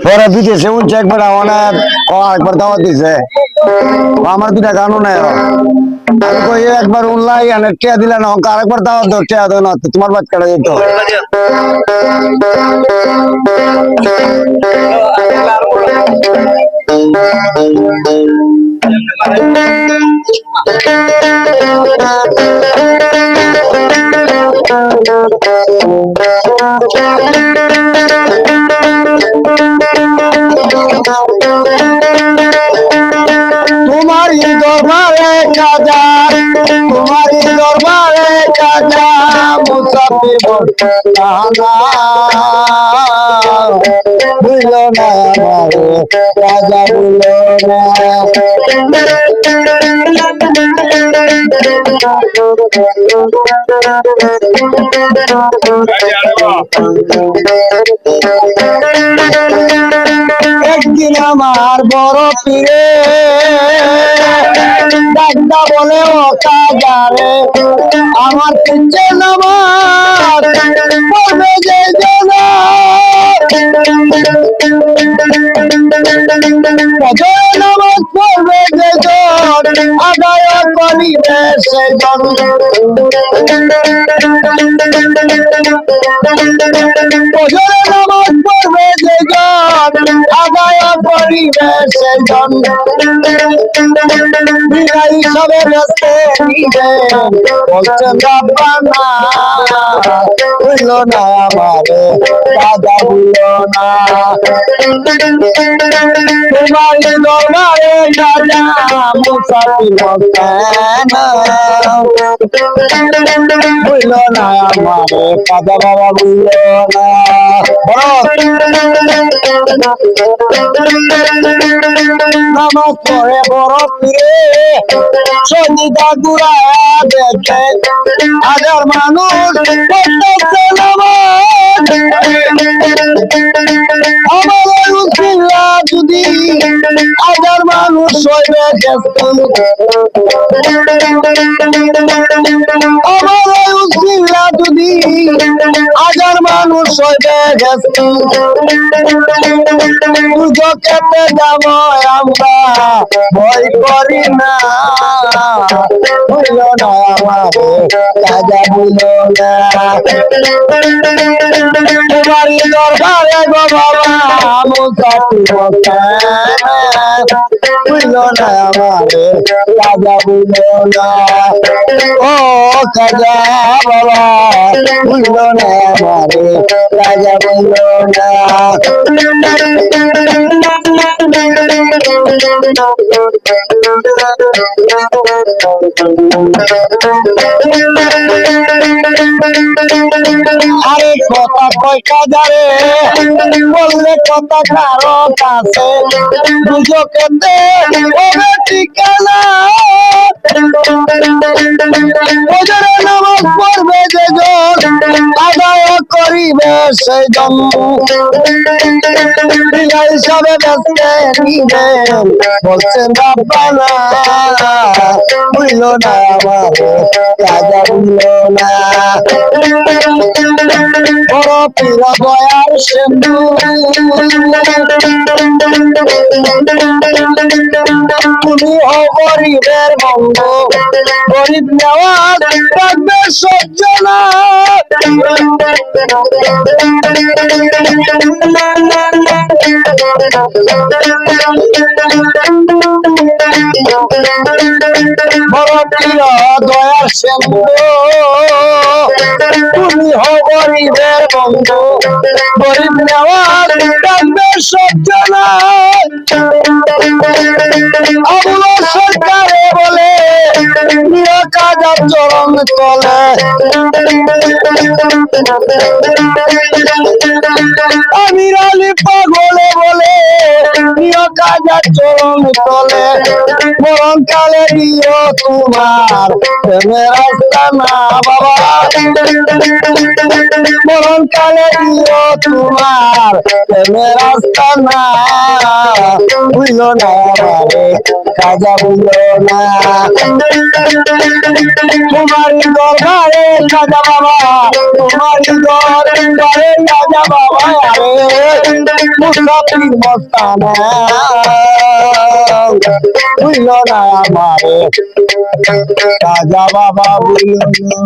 পরে বিদেশে উঠছে একবার আমার একবার দাওয়াত দিছে আমার দুটা গানও নাই আমি কই একবার উনলাই আনে টিয়া দিলা না আরেকবার দাওয়াত দাও টিয়া দাও না তোমার বাদ কাটা যেত तुम्हारी दरबारे काजा तुम्हारी दरबारे काजा मुसाफिर बोलना भूलो ना हमारे राजा भूलो ना একদিন আমার বড় পীরে ডাক্তার বলে ও কাজারে আমার পিছে নামাজ পড়বে যে জানা নামাজ পড়বে যে জন আদায় করিবে সে জন নামাজ পড়বে যে জন আদায় করিবে সে জন বিনাই সবে ব্যস্ত নিবে বলছেন রাব্বানা ভুলো না আমারে দাদা ভুলো না তোমার দরবারে রাজা মুসাফির মস্তানা ভুলো না আমারে দাদা বাবা ভুলো না নামাজ পড়ে বড় পীরে সজিদা গুড়ায়া দেখে হাজার মানুষ পড়তেছে নামাজ আমাদের উসিলা যদি হাজার মানুষ হইবে গেছে আমাদের উসিলা যদি হাজার মানুষ হইবে গেছে পুজোকেতে যাব আমরা ভয় করি না ভুলো না আমারে রাজা ভুলো না তোমারই দরবারে গো বাবা মুসাফির মস্তানা ভুলো না আমারে রাজা ভুলো না ও কাজা বাবা ভুলো না আমারে রাজা ভুলো না আরে কথা কয় কাজারে বললে কথা কারো কাছে দুজকে দে ওরে ঠিকানা ওজরে নামাজ পড়বে যে জন আদায় করিবে সেই জন হিসাবে ব্যস্ত নিবে বলছেন রাব্বানা ভুলো না আমারে রাজা ভুলো না বড় পীর দয়ার সিন্ধু তুমি ও গরিবের বন্ধু গরিব নেওয়াজ রাখবে সজ্জনা বড় পীর দয়ার সিন্ধু তুমি হো গরিবের বন্ধু গরিব নেওয়াজ রাখবে সজ্জনা আবুল সরকারে বলে প্রিয় কাজার চরণ তলে আমির আলী পাগলে বলে প্রিয় খাজা চরণ তলে মরণ কালে দিও তোমার প্রেমের রাস্তা না বাবা মরণ কালে দিও তোমার প্রেমের রাস্তা না বুঝল না আমারে খাজা বুঝল না তোমারই দরবারে খাজা বাবা তোমারই দরবারে খাজা বাবা আরে মুসাফির মস্তানা বুঝল না আমারে খাজা বাবা বুঝল না